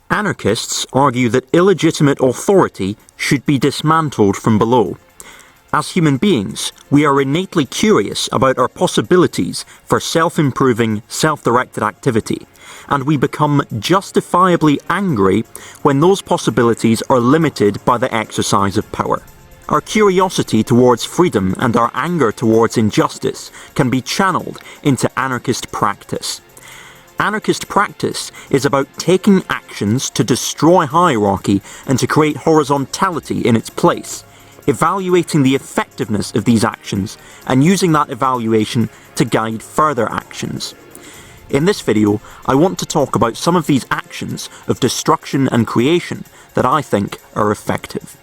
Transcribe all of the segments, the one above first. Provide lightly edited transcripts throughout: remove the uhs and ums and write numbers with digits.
Anarchists argue that illegitimate authority should be dismantled from below. As human beings, we are innately curious about our possibilities for self-improving, self-directed activity, and we become justifiably angry when those possibilities are limited by the exercise of power. Our curiosity towards freedom and our anger towards injustice can be channeled into anarchist practice. Anarchist practice is about taking actions to destroy hierarchy and to create horizontality in its place, evaluating the effectiveness of these actions and using that evaluation to guide further actions. In this video, I want to talk about some of these actions of destruction and creation that I think are effective.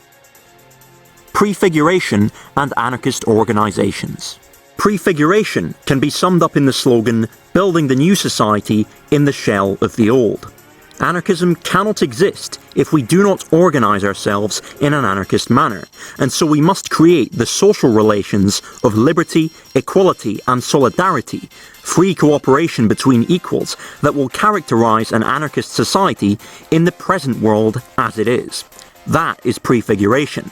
Prefiguration and anarchist organisations. Prefiguration can be summed up in the slogan, "Building the new society in the shell of the old." Anarchism cannot exist if we do not organise ourselves in an anarchist manner, and so we must create the social relations of liberty, equality and solidarity, free cooperation between equals that will characterise an anarchist society in the present world as it is. That is prefiguration.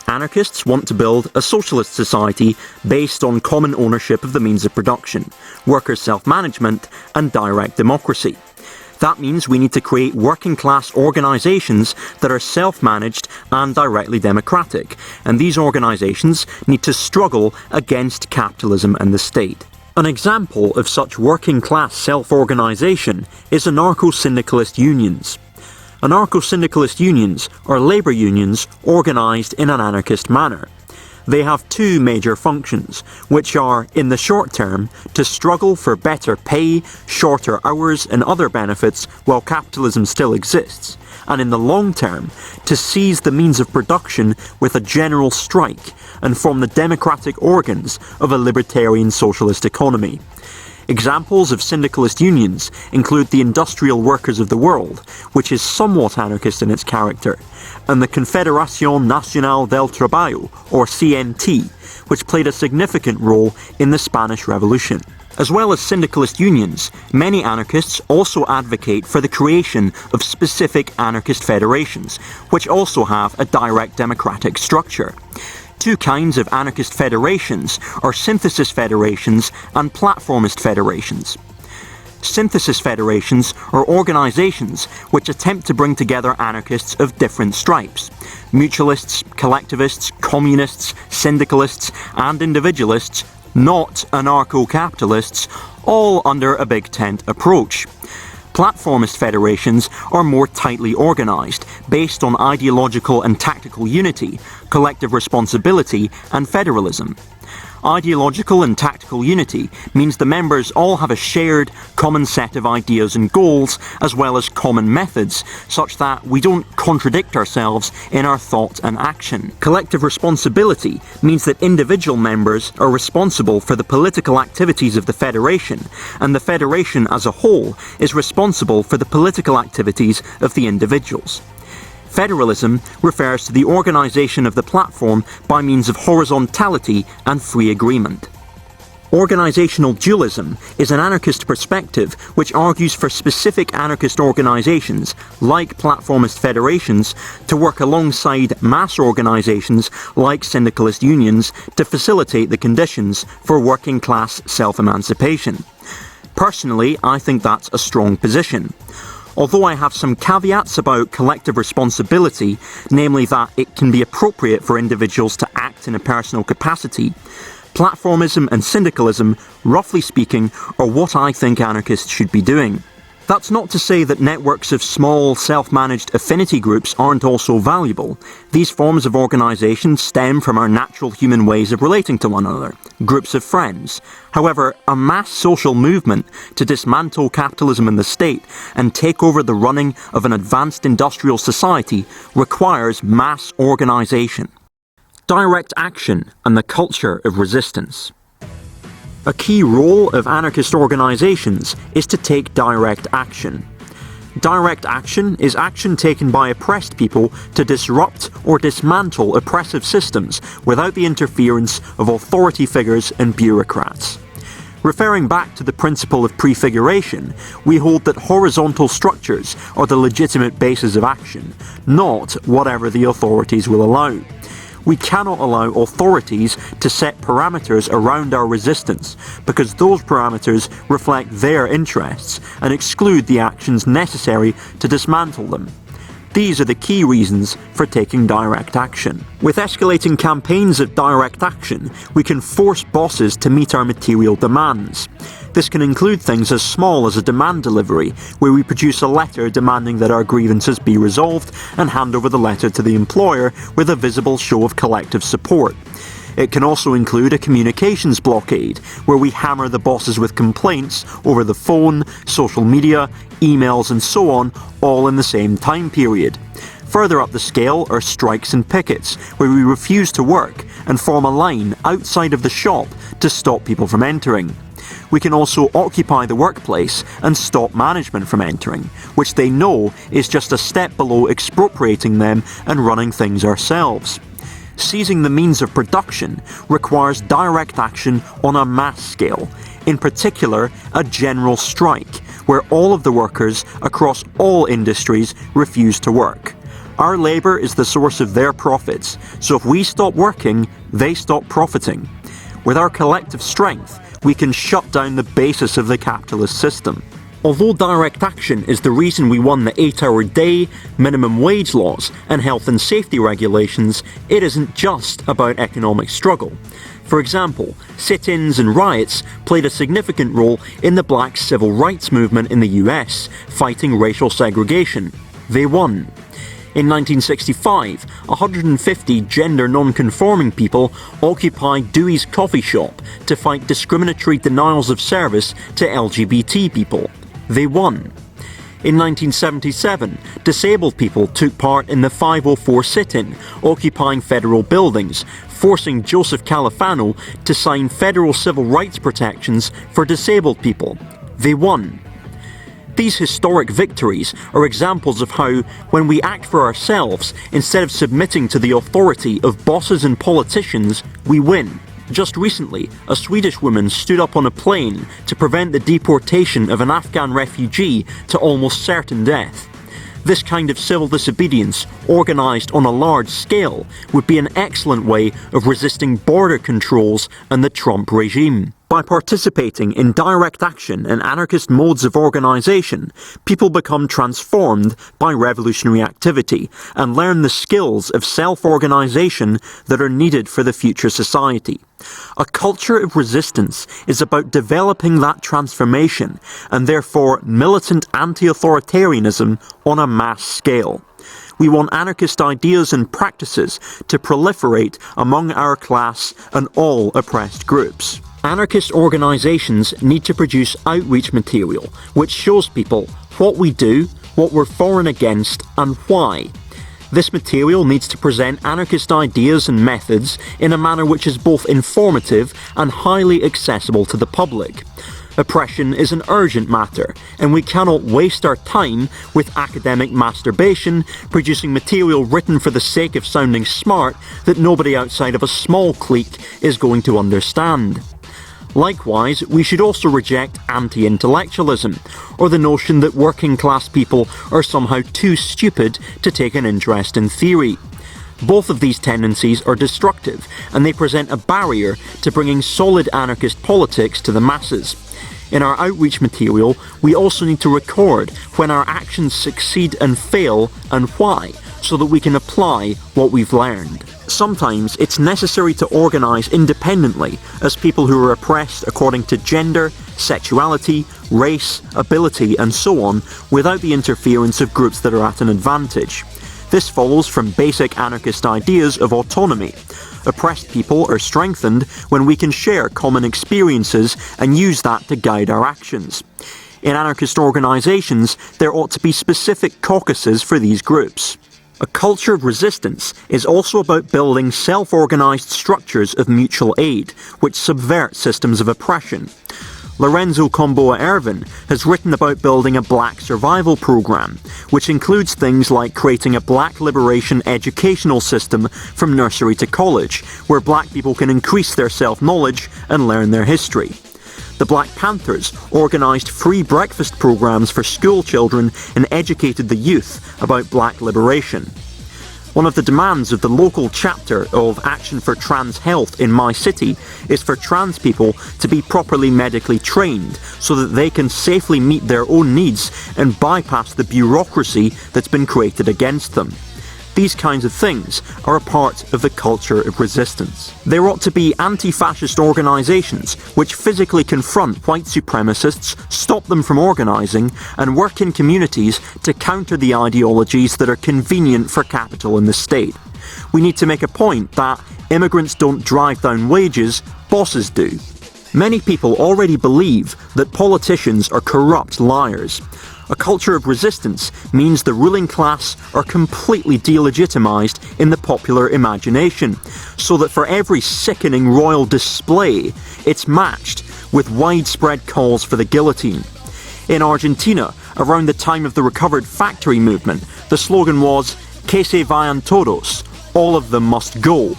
Anarchists want to build a socialist society based on common ownership of the means of production, workers' self-management and direct democracy. That means we need to create working-class organisations that are self-managed and directly democratic, and these organisations need to struggle against capitalism and the state. An example of such working-class self-organisation is anarcho-syndicalist unions. Anarcho-syndicalist unions are labour unions organised in an anarchist manner. They have two major functions, which are, in the short term, to struggle for better pay, shorter hours and other benefits while capitalism still exists, and in the long term, to seize the means of production with a general strike and form the democratic organs of a libertarian socialist economy. Examples of syndicalist unions include the Industrial Workers of the World, which is somewhat anarchist in its character, and the Confederación Nacional del Trabajo, or CNT, which played a significant role in the Spanish Revolution. As well as syndicalist unions, many anarchists also advocate for the creation of specific anarchist federations, which also have a direct democratic structure. Two kinds of anarchist federations are synthesis federations and platformist federations. Synthesis federations are organisations which attempt to bring together anarchists of different stripes: mutualists, collectivists, communists, syndicalists and individualists, not anarcho-capitalists, all under a big tent approach. Platformist federations are more tightly organised, based on ideological and tactical unity, collective responsibility and federalism. Ideological and tactical unity means the members all have a shared, common set of ideas and goals, as well as common methods, such that we don't contradict ourselves in our thought and action. Collective responsibility means that individual members are responsible for the political activities of the federation, and the federation as a whole is responsible for the political activities of the individuals. Federalism refers to the organisation of the platform by means of horizontality and free agreement. Organisational dualism is an anarchist perspective which argues for specific anarchist organisations, like platformist federations, to work alongside mass organisations like syndicalist unions to facilitate the conditions for working class self-emancipation. Personally, I think that's a strong position. Although I have some caveats about collective responsibility, namely that it can be appropriate for individuals to act in a personal capacity, platformism and syndicalism, roughly speaking, are what I think anarchists should be doing. That's not to say that networks of small, self-managed affinity groups aren't also valuable. These forms of organisation stem from our natural human ways of relating to one another, groups of friends. However, a mass social movement to dismantle capitalism and the state and take over the running of an advanced industrial society requires mass organisation. Direct action and the culture of resistance. A key role of anarchist organisations is to take direct action. Direct action is action taken by oppressed people to disrupt or dismantle oppressive systems without the interference of authority figures and bureaucrats. Referring back to the principle of prefiguration, we hold that horizontal structures are the legitimate basis of action, not whatever the authorities will allow. We cannot allow authorities to set parameters around our resistance, because those parameters reflect their interests and exclude the actions necessary to dismantle them. These are the key reasons for taking direct action. With escalating campaigns of direct action, we can force bosses to meet our material demands. This can include things as small as a demand delivery, where we produce a letter demanding that our grievances be resolved and hand over the letter to the employer with a visible show of collective support. It can also include a communications blockade, where we hammer the bosses with complaints over the phone, social media, emails and so on, all in the same time period. Further up the scale are strikes and pickets, where we refuse to work and form a line outside of the shop to stop people from entering. We can also occupy the workplace and stop management from entering, which they know is just a step below expropriating them and running things ourselves. Seizing the means of production requires direct action on a mass scale, in particular a general strike, where all of the workers across all industries refuse to work. Our labour is the source of their profits, so if we stop working, they stop profiting. With our collective strength, we can shut down the basis of the capitalist system. Although direct action is the reason we won the 8-hour day, minimum wage laws and health and safety regulations, it isn't just about economic struggle. For example, sit-ins and riots played a significant role in the black civil rights movement in the US, fighting racial segregation. They won. In 1965, 150 gender non-conforming people occupied Dewey's coffee shop to fight discriminatory denials of service to LGBT people. They won. In 1977, disabled people took part in the 504 sit-in, occupying federal buildings, forcing Joseph Califano to sign federal civil rights protections for disabled people. They won. These historic victories are examples of how, when we act for ourselves instead of submitting to the authority of bosses and politicians, we win. Just recently, a Swedish woman stood up on a plane to prevent the deportation of an Afghan refugee to almost certain death. This kind of civil disobedience, organised on a large scale, would be an excellent way of resisting border controls and the Trump regime. By participating in direct action and anarchist modes of organisation, people become transformed by revolutionary activity and learn the skills of self-organisation that are needed for the future society. A culture of resistance is about developing that transformation and therefore militant anti-authoritarianism on a mass scale. We want anarchist ideas and practices to proliferate among our class and all oppressed groups. Anarchist organisations need to produce outreach material which shows people what we do, what we're for and against, and why. This material needs to present anarchist ideas and methods in a manner which is both informative and highly accessible to the public. Oppression is an urgent matter, and we cannot waste our time with academic masturbation, producing material written for the sake of sounding smart that nobody outside of a small clique is going to understand. Likewise, we should also reject anti-intellectualism, or the notion that working class people are somehow too stupid to take an interest in theory. Both of these tendencies are destructive, and they present a barrier to bringing solid anarchist politics to the masses. In our outreach material, we also need to record when our actions succeed and fail and why, so that we can apply what we've learned. Sometimes it's necessary to organise independently as people who are oppressed according to gender, sexuality, race, ability and so on, without the interference of groups that are at an advantage. This follows from basic anarchist ideas of autonomy. Oppressed people are strengthened when we can share common experiences and use that to guide our actions. In anarchist organisations, there ought to be specific caucuses for these groups. A culture of resistance is also about building self-organised structures of mutual aid, which subvert systems of oppression. Lorenzo Comboa Ervin has written about building a black survival program, which includes things like creating a black liberation educational system from nursery to college, where black people can increase their self-knowledge and learn their history. The the Black Panthers organised free breakfast programmes for school children and educated the youth about black liberation. One of the demands of the local chapter of Action for Trans Health in my city is for trans people to be properly medically trained so that they can safely meet their own needs and bypass the bureaucracy that's been created against them. These kinds of things are a part of the culture of resistance. There ought to be anti-fascist organisations which physically confront white supremacists, stop them from organising, and work in communities to counter the ideologies that are convenient for capital and the state. We need to make a point that immigrants don't drive down wages, bosses do. Many people already believe that politicians are corrupt liars. A culture of resistance means the ruling class are completely delegitimized in the popular imagination, so that for every sickening royal display, it's matched with widespread calls for the guillotine. In Argentina, around the time of the recovered factory movement, the slogan was "Que se vayan todos," all of them must go.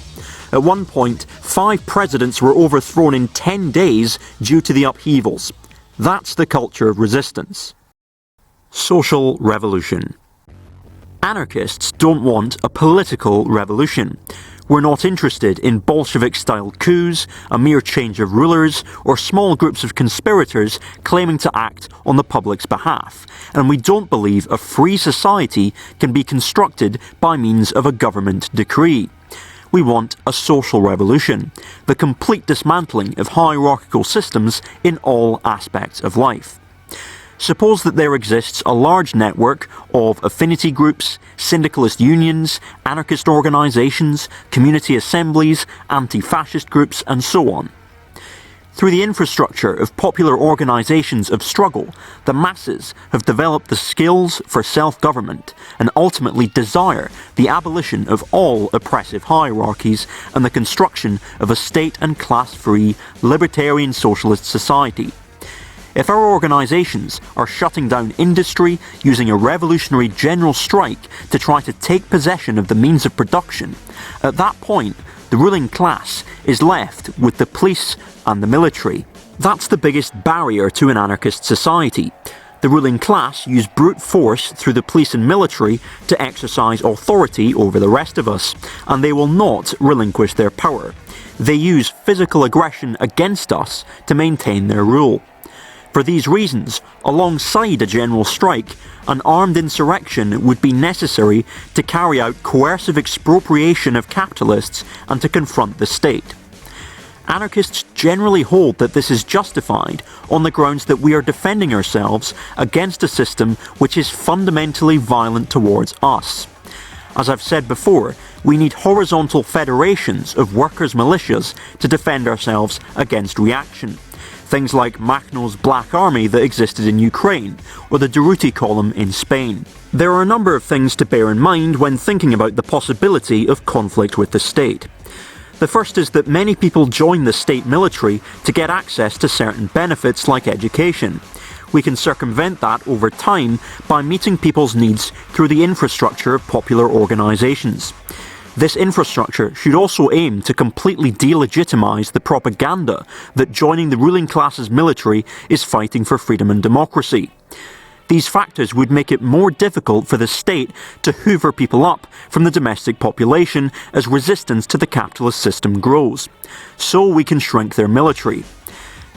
At one point, 5 presidents were overthrown in 10 days due to the upheavals. That's the culture of resistance. Social revolution. Anarchists don't want a political revolution. We're not interested in Bolshevik-style coups, a mere change of rulers, or small groups of conspirators claiming to act on the public's behalf. And we don't believe a free society can be constructed by means of a government decree. We want a social revolution, the complete dismantling of hierarchical systems in all aspects of life. Suppose that there exists a large network of affinity groups, syndicalist unions, anarchist organisations, community assemblies, anti-fascist groups, and so on. Through the infrastructure of popular organisations of struggle, the masses have developed the skills for self-government and ultimately desire the abolition of all oppressive hierarchies and the construction of a state and class-free, libertarian socialist society. If our organisations are shutting down industry, using a revolutionary general strike to try to take possession of the means of production, at that point the ruling class is left with the police and the military. That's the biggest barrier to an anarchist society. The ruling class use brute force through the police and military to exercise authority over the rest of us, and they will not relinquish their power. They use physical aggression against us to maintain their rule. For these reasons, alongside a general strike, an armed insurrection would be necessary to carry out coercive expropriation of capitalists and to confront the state. Anarchists generally hold that this is justified on the grounds that we are defending ourselves against a system which is fundamentally violent towards us. As I've said before, we need horizontal federations of workers' militias to defend ourselves against reaction. Things like Makhno's Black Army that existed in Ukraine, or the Durruti column in Spain. There are a number of things to bear in mind when thinking about the possibility of conflict with the state. The first is that many people join the state military to get access to certain benefits like education. We can circumvent that over time by meeting people's needs through the infrastructure of popular organisations. This infrastructure should also aim to completely delegitimise the propaganda that joining the ruling class's military is fighting for freedom and democracy. These factors would make it more difficult for the state to hoover people up from the domestic population as resistance to the capitalist system grows. So we can shrink their military.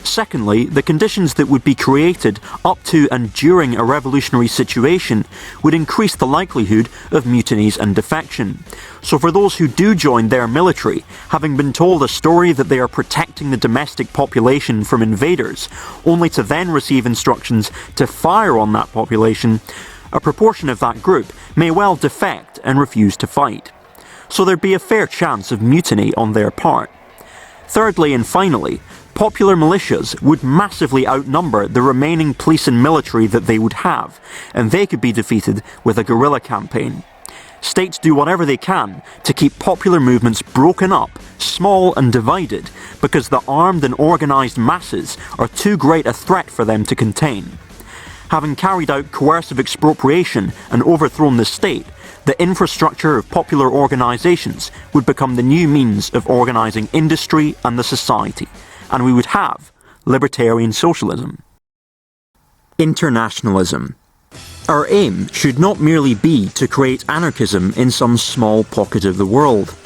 Secondly, the conditions that would be created up to and during a revolutionary situation would increase the likelihood of mutinies and defection. So for those who do join their military, having been told a story that they are protecting the domestic population from invaders, only to then receive instructions to fire on that population, a proportion of that group may well defect and refuse to fight. So there'd be a fair chance of mutiny on their part. Thirdly and finally, popular militias would massively outnumber the remaining police and military that they would have, and they could be defeated with a guerrilla campaign. States do whatever they can to keep popular movements broken up, small and divided, because the armed and organised masses are too great a threat for them to contain. Having carried out coercive expropriation and overthrown the state, the infrastructure of popular organisations would become the new means of organising industry and the society, and we would have libertarian socialism. Internationalism. Our aim should not merely be to create anarchism in some small pocket of the world.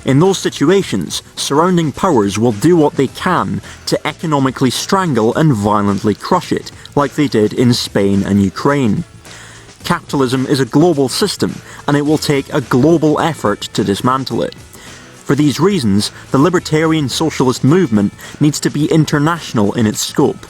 In those situations, surrounding powers will do what they can to economically strangle and violently crush it, like they did in Spain and Ukraine. Capitalism is a global system, and it will take a global effort to dismantle it. For these reasons, the libertarian socialist movement needs to be international in its scope.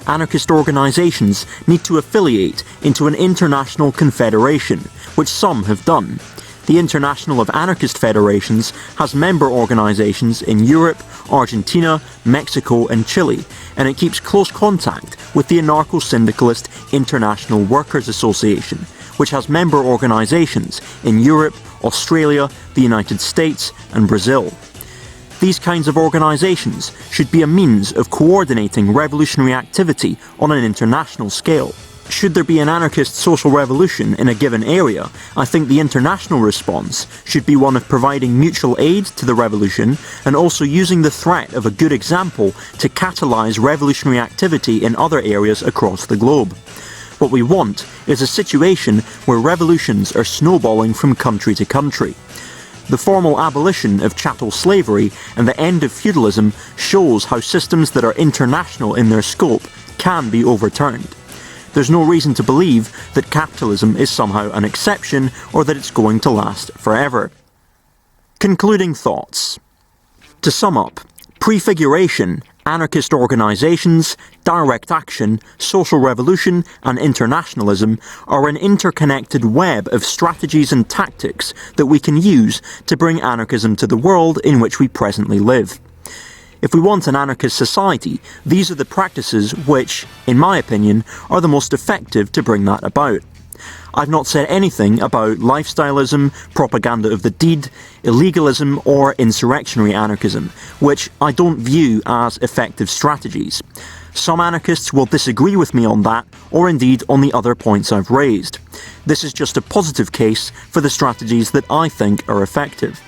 Anarchist organisations need to affiliate into an international confederation, which some have done. The International of Anarchist Federations has member organisations in Europe, Argentina, Mexico and Chile, and it keeps close contact with the anarcho-syndicalist International Workers Association, which has member organisations in Europe, Australia, the United States and Brazil. These kinds of organisations should be a means of coordinating revolutionary activity on an international scale. Should there be an anarchist social revolution in a given area, I think the international response should be one of providing mutual aid to the revolution and also using the threat of a good example to catalyse revolutionary activity in other areas across the globe. What we want is a situation where revolutions are snowballing from country to country. The formal abolition of chattel slavery and the end of feudalism shows how systems that are international in their scope can be overturned. There's no reason to believe that capitalism is somehow an exception or that it's going to last forever. Concluding thoughts. To sum up, prefiguration, anarchist organisations, direct action, social revolution and internationalism are an interconnected web of strategies and tactics that we can use to bring anarchism to the world in which we presently live. If we want an anarchist society, these are the practices which, in my opinion, are the most effective to bring that about. I've not said anything about lifestyleism, propaganda of the deed, illegalism or insurrectionary anarchism, which I don't view as effective strategies. Some anarchists will disagree with me on that, or indeed on the other points I've raised. This is just a positive case for the strategies that I think are effective.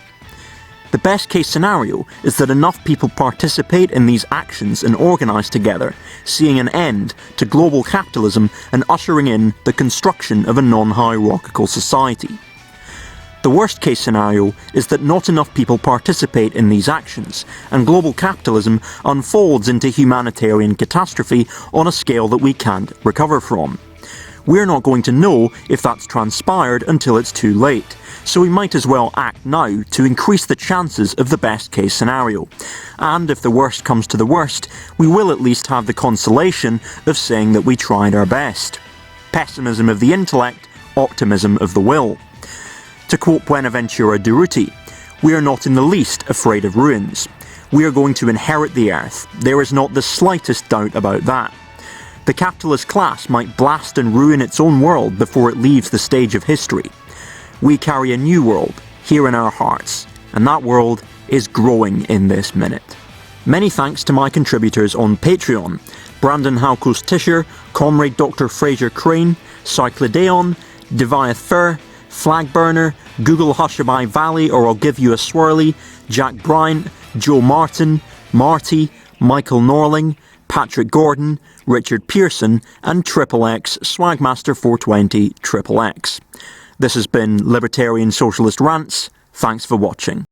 The best case scenario is that enough people participate in these actions and organise together, seeing an end to global capitalism and ushering in the construction of a non-hierarchical society. The worst case scenario is that not enough people participate in these actions, and global capitalism unfolds into humanitarian catastrophe on a scale that we can't recover from. We're not going to know if that's transpired until it's too late, so we might as well act now to increase the chances of the best case scenario. And if the worst comes to the worst, we will at least have the consolation of saying that we tried our best. Pessimism of the intellect, optimism of the will. To quote Buenaventura Durruti, we are not in the least afraid of ruins. We are going to inherit the earth. There is not the slightest doubt about that. The capitalist class might blast and ruin its own world before it leaves the stage of history. We carry a new world here in our hearts, and that world is growing in this minute. Many thanks to my contributors on Patreon: Brandon Halkos Tisher, Comrade Dr. Fraser Crane, Cyclodeon, Deviath Fur, Flagburner, Google Hushabye Valley or I'll Give You a Swirly, Jack Bryant, Joe Martin, Marty, Michael Norling, Patrick Gordon, Richard Pearson and XXX Swagmaster 420 XXX. This has been Libertarian Socialist Rants. Thanks for watching.